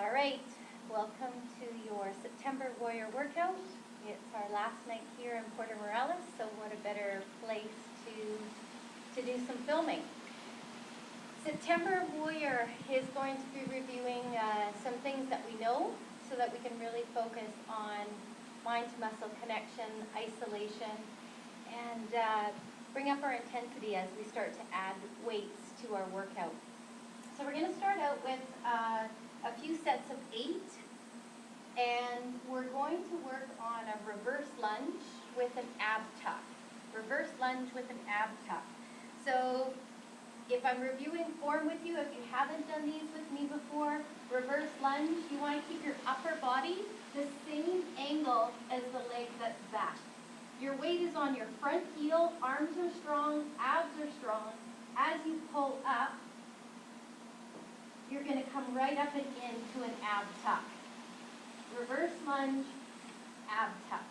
All right, welcome to your September Warrior workout. It's our last night here in Puerto Morelos, so what a better place to do some filming. September Warrior is going to be reviewing some things that we know so that we can really focus on mind-to-muscle connection, isolation, and bring up our intensity as we start to add weights to our workout. So we're going to start out with a few sets of 8, and we're going to work on a reverse lunge with an ab tuck. Reverse lunge with an ab tuck. So if I'm reviewing form with you, if you haven't done these with me before, reverse lunge, you want to keep your upper body the same angle as the leg that's back. Your weight is on your front heel, arms are strong, abs are strong. As you pull up, you're going to come right up and into an ab tuck. Reverse lunge, ab tuck.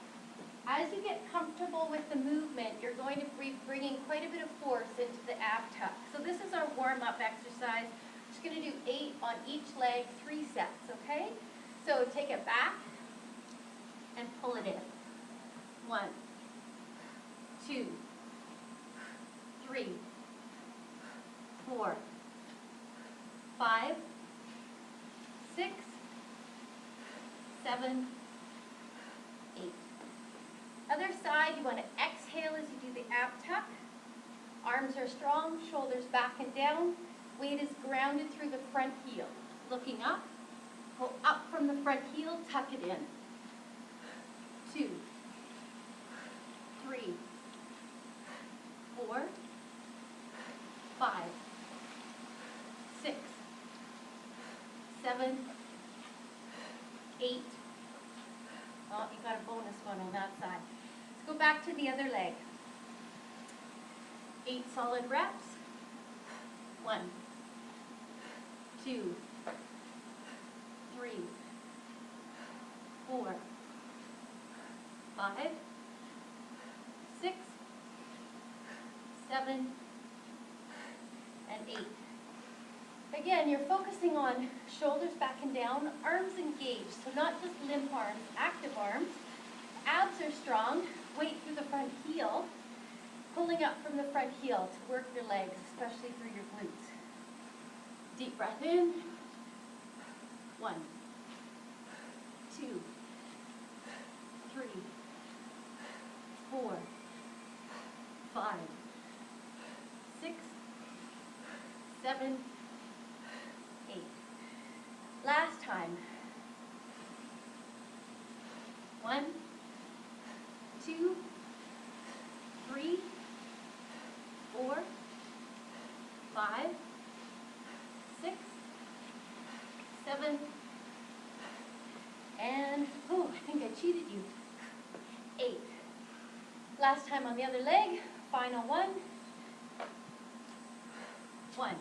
As you get comfortable with the movement, you're going to be bringing quite a bit of force into the ab tuck. So this is our warm-up exercise. Just going to do 8 on each leg, 3 sets, okay? So take it back and pull it in. 1, 2, 3, 4, 5, 6, 7, 8. Other side, you want to exhale as you do the ab tuck. Arms are strong, shoulders back and down. Weight is grounded through the front heel. Looking up, pull up from the front heel, tuck it in. 2, 3, 4, 5, 6, 7, 8. Oh, you got a bonus one on that side. Let's go back to the other leg. 8 solid reps. 1, 2, 3, 4, 5, 6, 7, and 8. Again, you're focusing on shoulders back and down, arms engaged, so not just limp arms, active arms. Abs are strong, weight through the front heel, pulling up from the front heel to work your legs, especially through your glutes. Deep breath in. 1, 2, 3, 4, 5, 6, 7, 8. Last time. 1, 2, 3, 4, 5, 6, 7, and, oh, I think I cheated you. 8. Last time on the other leg. Final one. 1,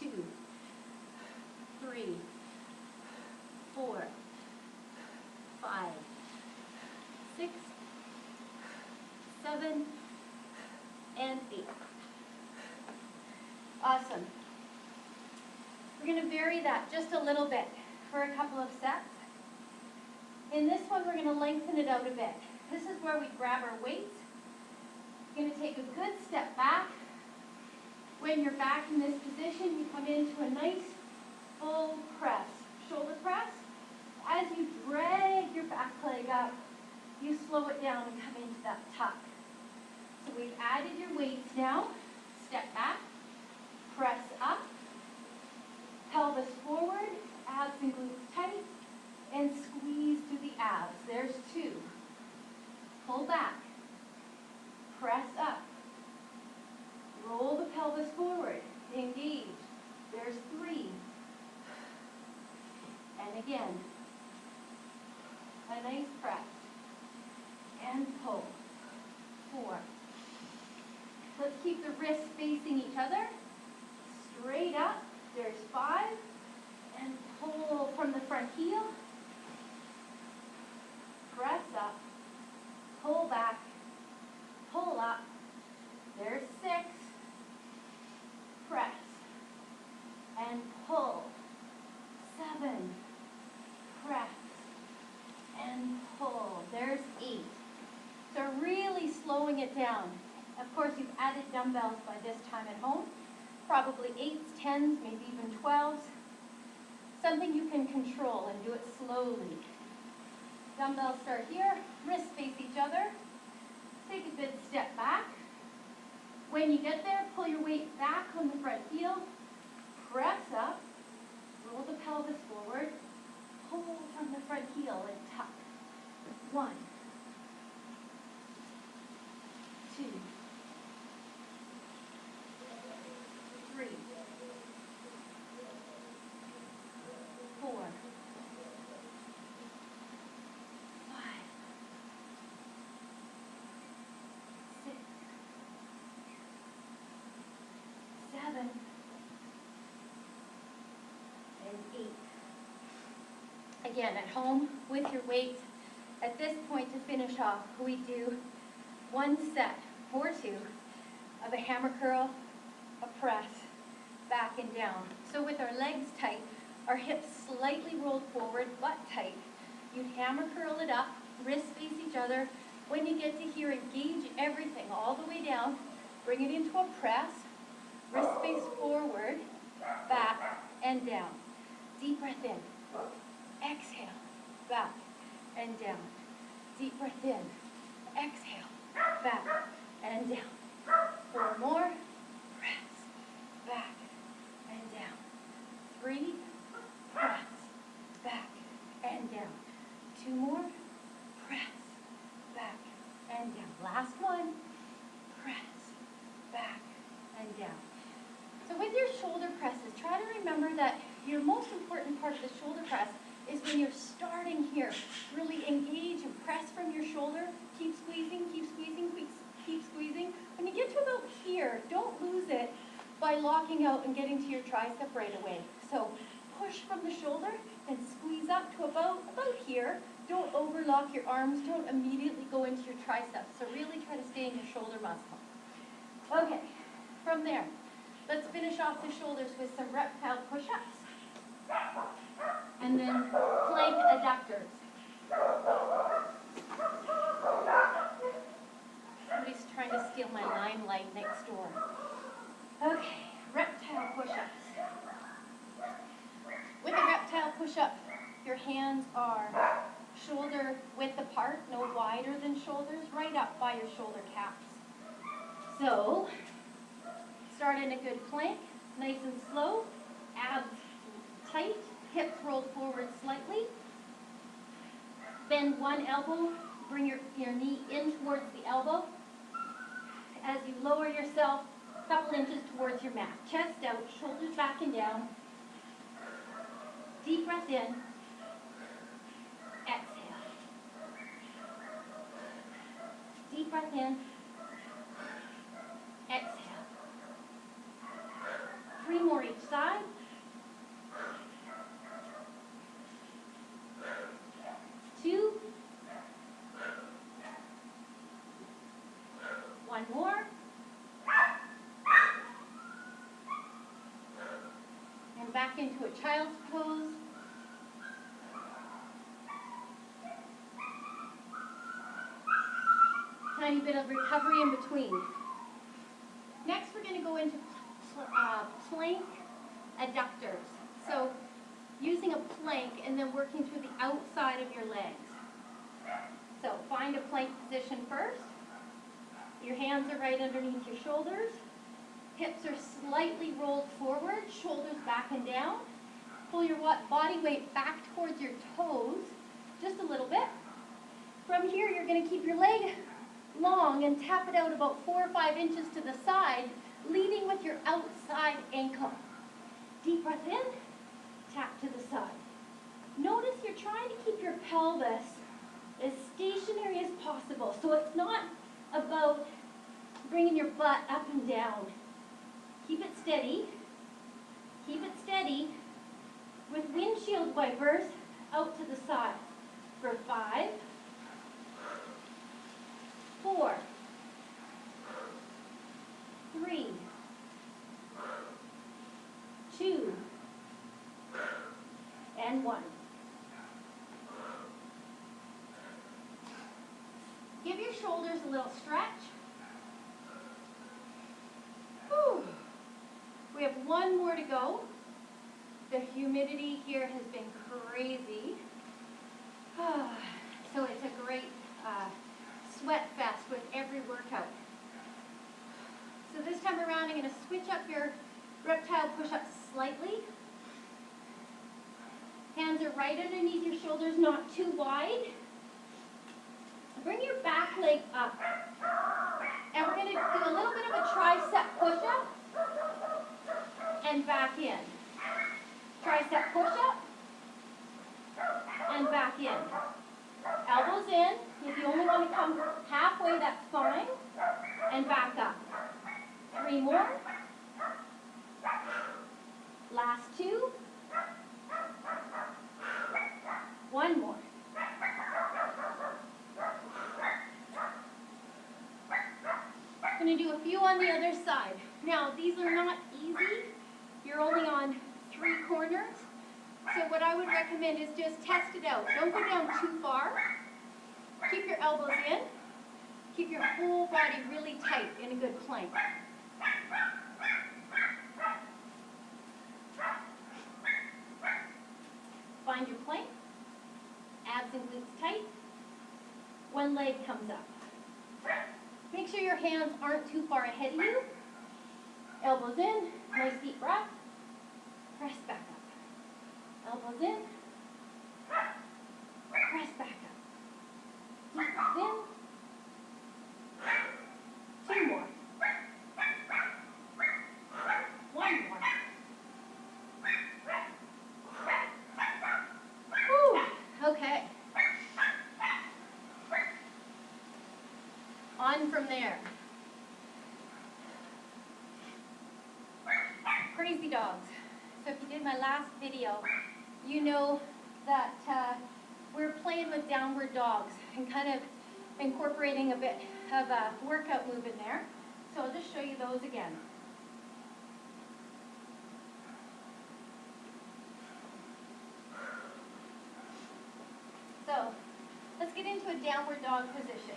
2, 3, 4, 5, 6, 7, and 8. Awesome. We're going to vary that just a little bit for a couple of sets. In this one, we're going to lengthen it out a bit. This is where we grab our weights. You're going to take a good step back. When you're back in this position, you come into a nice full press, shoulder press. As you drag your back leg up, you slow it down and come into that tuck. So we've added your weights now. Step back, press up, pelvis forward, abs and glutes tight, and squeeze through the abs. There's 2. Pull back, press up, roll the pelvis forward, engage. There's 3. And again, a nice press, and pull. 4. Let's keep the wrists facing each other. Straight up. There's 5. And pull from the front heel. Press up. Pull back. Pull up. There's 6. Press. And pull. it down. Of course, you've added dumbbells by this time at home, probably 8s, 10s, maybe even 12s. Something you can control and do it slowly. Dumbbells start here, wrists face each other. Take a good step back. When you get there, pull your weight back on the front heel, press up, roll the pelvis forward, hold from the front heel and tuck. 1, 2, 3, 4, 5, 6, 7, and 8. Again, at home with your weights. At this point, to finish off, we do 1 set or 2 of a hammer curl, a press, back and down. So with our legs tight, our hips slightly rolled forward, butt tight. You hammer curl it up, wrists face each other. When you get to here, engage everything all the way down. Bring it into a press, wrist face forward, back and down. Deep breath in. Exhale, back and down. Deep breath in. Exhale, back and down. 4 more. Press, back and down. 3, press, back and down. 2 more. Press, back and down. Last one. Press, back and down. So with your shoulder presses, try to remember that your most important part of the shoulder press is when you're starting here. Really engage and press from your shoulder. Keep squeezing, keep squeezing, keep squeezing. When you get to about here, don't lose it by locking out and getting to your tricep right away. So push from the shoulder and squeeze up to about here. Don't overlock your arms. Don't immediately go into your triceps. So really try to stay in your shoulder muscle. Okay, from there, let's finish off the shoulders with some reptile push-ups. And then plank adductors. Somebody's trying to steal my limelight next door. Okay, reptile push-ups. With a reptile push-up, your hands are shoulder width apart, no wider than shoulders, right up by your shoulder caps. So, start in a good plank, nice and slow, abs tight, hips rolled forward slightly. Bend one elbow, bring your knee in towards the elbow. As you lower yourself a couple inches towards your mat. Chest out, shoulders back and down. Deep breath in. Exhale. Deep breath in. Exhale. 3 more each side. 2. 1 more. And back into a child's pose. Tiny bit of recovery in between. Next, we're going to go into plank adductors. So, using a plank and then working through the outside of your legs. So, find a plank position first. Your hands are right underneath your shoulders. Hips are slightly rolled forward, shoulders back and down. Pull your body weight back towards your toes, just a little bit. From here, you're going to keep your leg long and tap it out about 4 or 5 inches to the side, leading with your outside ankle. Deep breath in, tap to the side. Notice you're trying to keep your pelvis as stationary as possible. So it's not about bringing your butt up and down. Keep it steady. Keep it steady with windshield wipers out to the side for 5, 4, 3, 2, and 1. Give your shoulders a little stretch. one more to go. The humidity here has been crazy. So it's a great sweat fest with every workout. So this time around, I'm going to switch up your reptile push-ups slightly. Hands are right underneath your shoulders, not too wide. Bring your back leg up. And we're going to do a little bit of a tricep push-up and back in. Tricep push-up and back in. Elbows in. If you only want to come halfway, that's fine. And back up. 3 more. Last 2. 1 more. I'm going to do a few on the other side. Now, these are not easy. You're only on 3 corners. So what I would recommend is just test it out. Don't go down too far. Keep your elbows in. Keep your whole body really tight in a good plank. Find your plank. Abs and glutes tight. One leg comes up. Make sure your hands aren't too far ahead of you. Elbows in. Nice deep breath. Press back up. Elbows in. Press back up. Deep breath in. 2 more. 1 more. Whew. Okay. On from there. Crazy dogs. So if you did my last video, you know that we're playing with downward dogs and kind of incorporating a bit of a workout move in there. So I'll just show you those again. So let's get into a downward dog position.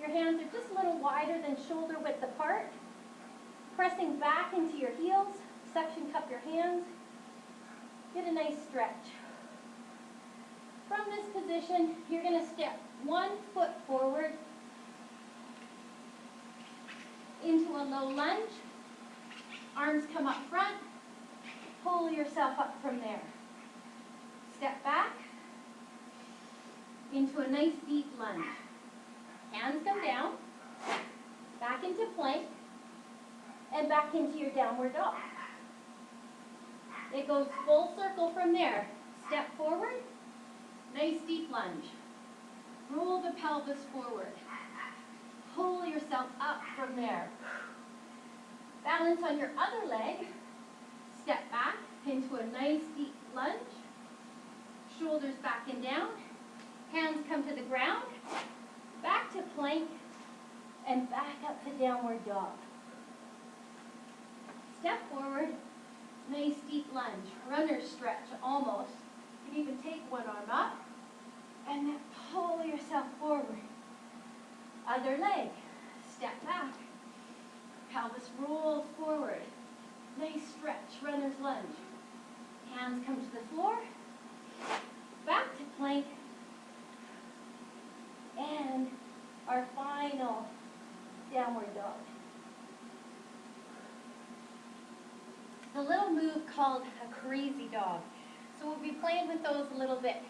Your hands are just a little wider than shoulder width apart. Pressing back into your heels. Suction cup your hands. Get a nice stretch. From this position, you're going to step 1 foot forward into a low lunge. Arms come up front. Pull yourself up from there. Step back into a nice deep lunge. Hands come down, back into plank, and back into your downward dog. It goes full circle from there. Step forward, nice deep lunge. Roll the pelvis forward. Pull yourself up from there. Balance on your other leg. Step back into a nice deep lunge. Shoulders back and down. Hands come to the ground. Back to plank, and back up to downward dog. Step forward, nice deep lunge, runner stretch almost. You can even take one arm up, and then pull yourself forward. Other leg, step back. Pelvis rolls forward. Nice stretch, runner's lunge. Hands come to the floor, back to plank, and our final downward dog. It's a little move called a crazy dog. So we'll be playing with those a little bit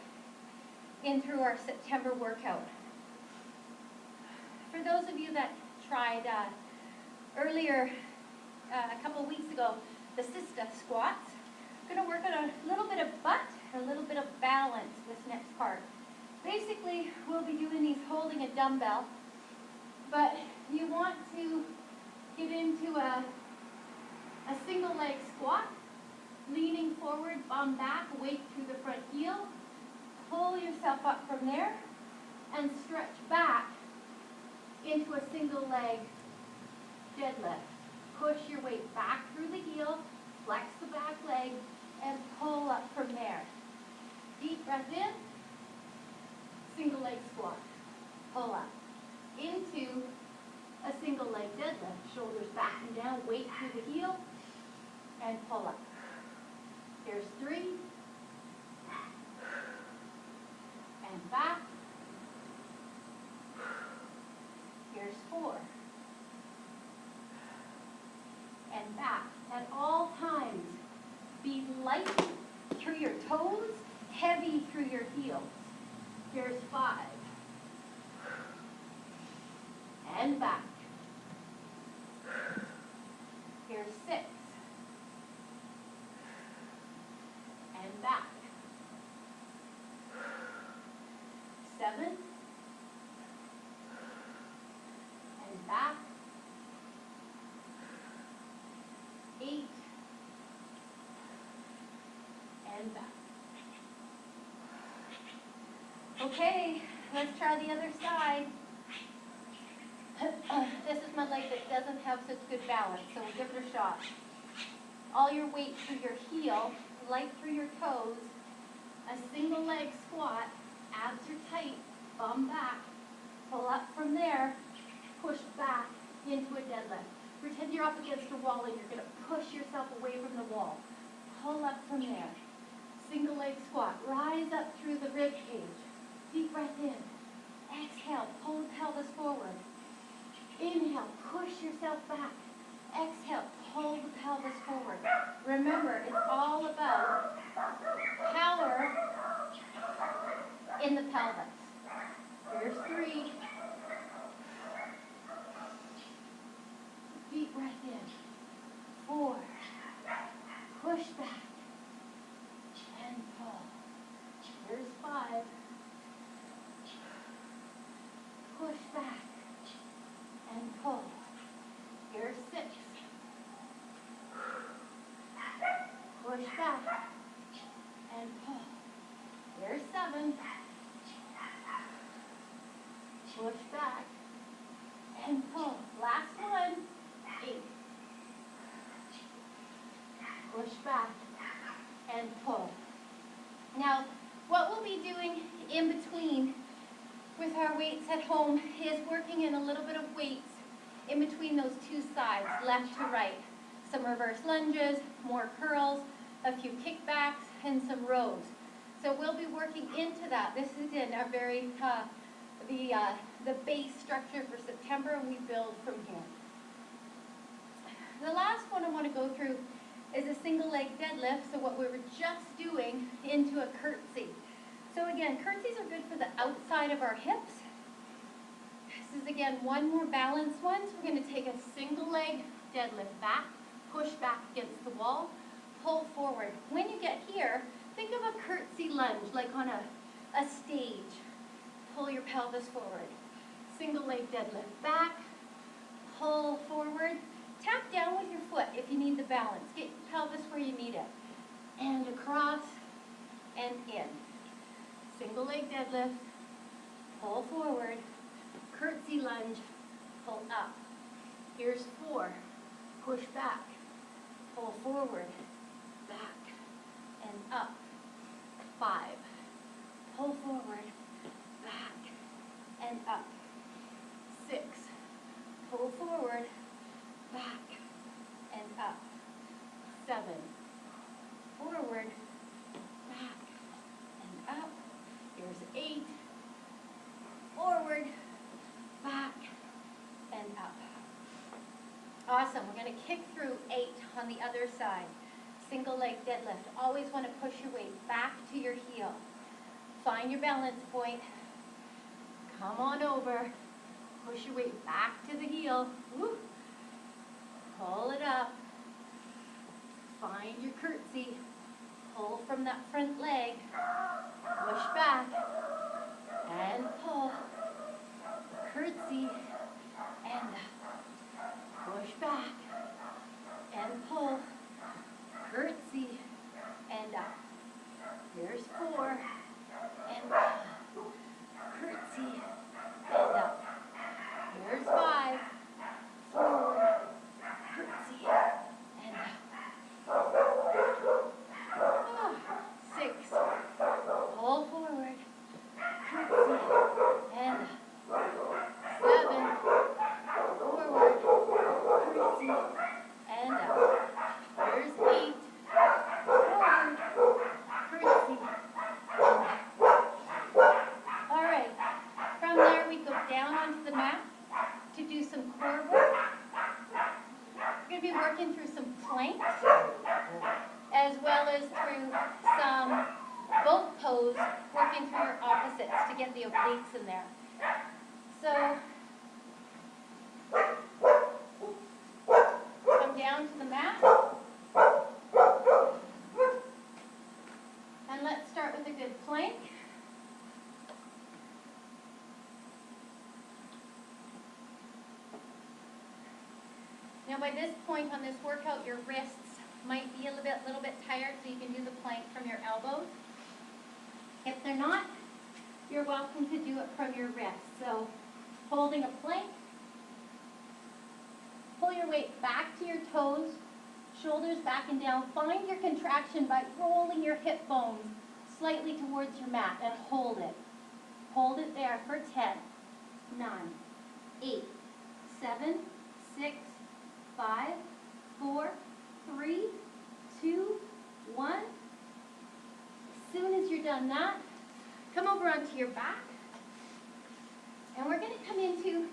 in through our September workout. For those of you that tried earlier, a couple of weeks ago, the siesta squats, I'm going to work on a little bit of butt and a little bit of balance this next part. Basically, we'll be doing these holding a dumbbell, but you want to get into a single leg squat, leaning forward, bum back, weight through the front heel, pull yourself up from there, and stretch back into a single leg deadlift. Push your weight back through the heel, flex the back leg, and pull up from there. Deep breath in. Single leg squat. Pull up. into a single leg deadlift. Shoulders back and down, weight through the heel, and pull up. Here's 3, and back. Here's 4, and back. At all times, be light through your toes, heavy through your heels. Here's 5, and back. Here's 6, and back. 7, and back. 8, and back. Okay, let's try the other side. This is my leg that doesn't have such good balance, so we'll give it a shot. All your weight through your heel, light through your toes, a single leg squat, abs are tight, bum back, pull up from there, push back into a deadlift. Pretend you're up against a wall and you're going to push yourself away from the wall. Pull up from there. Single leg squat, rise up through the rib cage. Deep breath in. Exhale, pull the pelvis forward. Inhale, push yourself back. Exhale, pull the pelvis forward. Remember, it's all about power in the pelvis. Here's 3. Deep breath in. 4. Push back. And pull. Here's 5. Push back. And pull. Here's 6. Push back. And pull. Here's 7. Push back. And pull. Last one. 8. Push back and pull. Now, what we'll be doing in between with our weights at home is working in a little bit of weights in between those two sides, left to right. Some reverse lunges, more curls, a few kickbacks, and some rows. So we'll be working into that. This is in our very, the base structure for September, and we build from here. The last one I want to go through is a single leg deadlift, so what we were just doing into a curtsy. So again, curtsies are good for the outside of our hips. This is again one more balanced one, so we're going to take a single leg deadlift back, push back against the wall, pull forward. When you get here, think of a curtsy lunge, like on a stage. Pull your pelvis forward. Single leg deadlift back, pull forward. Tap down with your foot if you need the balance. Get your pelvis where you need it. And across and in. Single leg deadlift, pull forward, curtsy lunge, pull up. Here's 4, push back, pull forward, back, and up. 5, pull forward, back, and up. 6, pull forward, back, and up. 7, forward, back, and up. Here's 8, forward, back, and up. Awesome. We're going to kick through 8 on the other side. Single leg deadlift. Always want to push your weight back to your heel. Find your balance point. Come on over. Push your weight back to the heel. Woo. Pull it up. Find your curtsy. Pull from that front leg. Push back. And pull. Curtsy. And push back. And pull. Curtsy. And up. Here's 4. And curtsy. And up. Here's 5. Forward. Curtsy. And up. 6. Pull forward. Curtsy. working through some planks, as well as through some boat pose, working through your opposites to get the obliques in there. So, come down to the mat. And let's start with a good plank. Now by this point on this workout, your wrists might be a little bit tired, so you can do the plank from your elbows. If they're not, you're welcome to do it from your wrists. So holding a plank, pull your weight back to your toes, shoulders back and down. Find your contraction by rolling your hip bones slightly towards your mat and hold it. Hold it there for 10, 9, 8, 7, 6, 5, 4, 3, 2, 1. As soon as you're done that, come over onto your back. And we're going to come into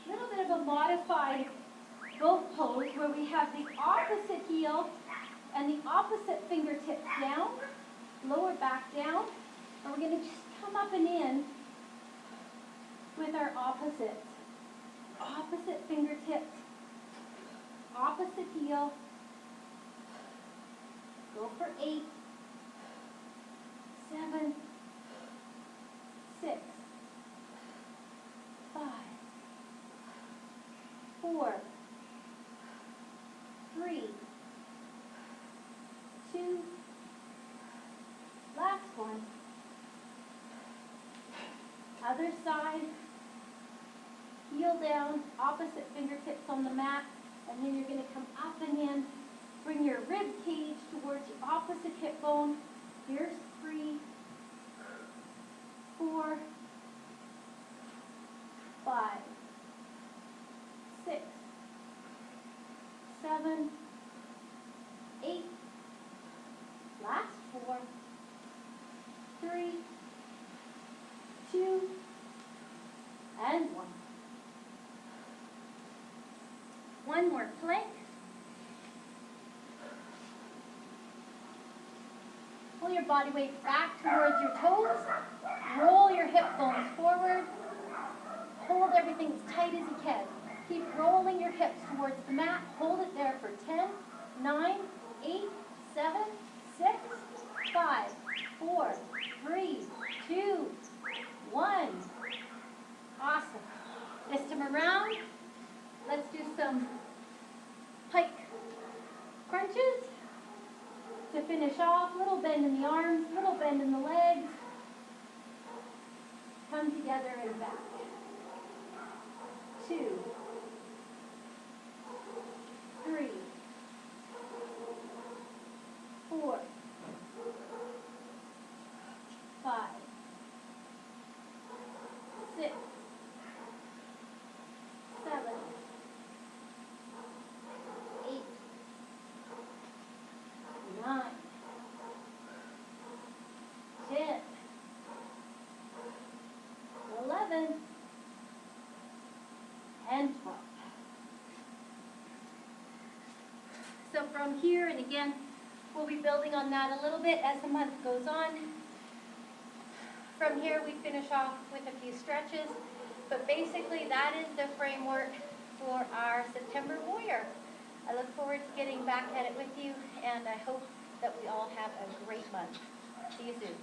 a little bit of a modified boat pose where we have the opposite heel and the opposite fingertips down, lower back down. And we're going to just come up and in with our opposites. Opposite fingertips, opposite heel. Go for 8, 7, 6, 5, 4, 3, 2, last one. Other side, heel down, opposite fingertips on the mat, and then you're going to come up and in. Bring your rib cage towards your opposite hip bone. Here's 3, 4, 5, 6, 7, 8, last 4, 3, 2, and 1. One more plank. Pull your body weight back towards your toes. Roll your hip bones forward. Hold everything as tight as you can. Keep rolling your hips towards the mat. Hold it there for 10, 9, 8, 7, 6, 5, 4, 3, 2, 1. Awesome. Twist them around. Let's do some pike crunches. To finish off, little bend in the arms, little bend in the legs. Come together and back. 2, 3, 4, 5, 6, 7, 8, 9, 10, 11, and 12. So from here, and again, we'll be building on that a little bit as the month goes on. From here, we finish off with a few stretches, but basically that is the framework for our September Warrior. I look forward to getting back at it with you, and I hope that we all have a great month. See you soon.